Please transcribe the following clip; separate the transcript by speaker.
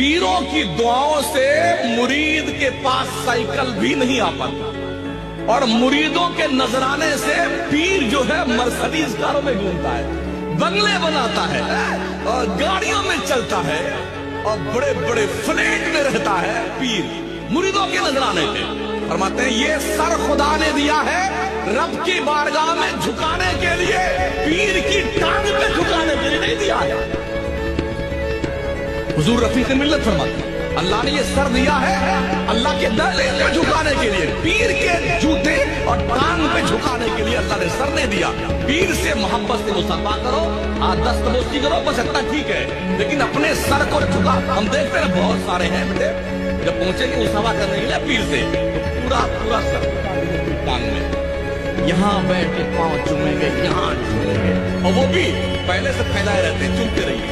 Speaker 1: पीरों की दुआओं से मुरीद के पास साइकिल भी नहीं आ पाता और मुरीदों के नजराने से पीर जो है मर्सिडीज कारों में घूमता है, बंगले बनाता है और गाड़ियों में चलता है और बड़े बड़े फ्लैट में रहता है पीर मुरीदों के नजराने पे। फरमाते हैं ये सर खुदा ने दिया है रब की बारगाह में झुकाने के लिए, पीर की टांग पे झुकाने के लिए नहीं दिया है। हुजूर रफीक मिल्लत फरमाते हैं अल्लाह ने ये सर दिया है अल्लाह के दरबार में झुकाने के लिए, पीर के जूते और टांग पे झुकाने के लिए अल्लाह ने सर ने दिया। पीर से मोहब्बत से मुसाफा करो, दस्तबोसी करो, बस इतना ठीक है, लेकिन अपने सर को झुका। हम देखते हैं बहुत सारे हैं बेटे, जब पहुंचेंगे मुसाफा करने के लिए पीर से तो पूरा पूरा सर टांग में, यहाँ बैठ के पाँव चूमेंगे, यहाँ चूमेंगे, और वो भी पहले से फैलाए रहते हैं, चूमते रहिए।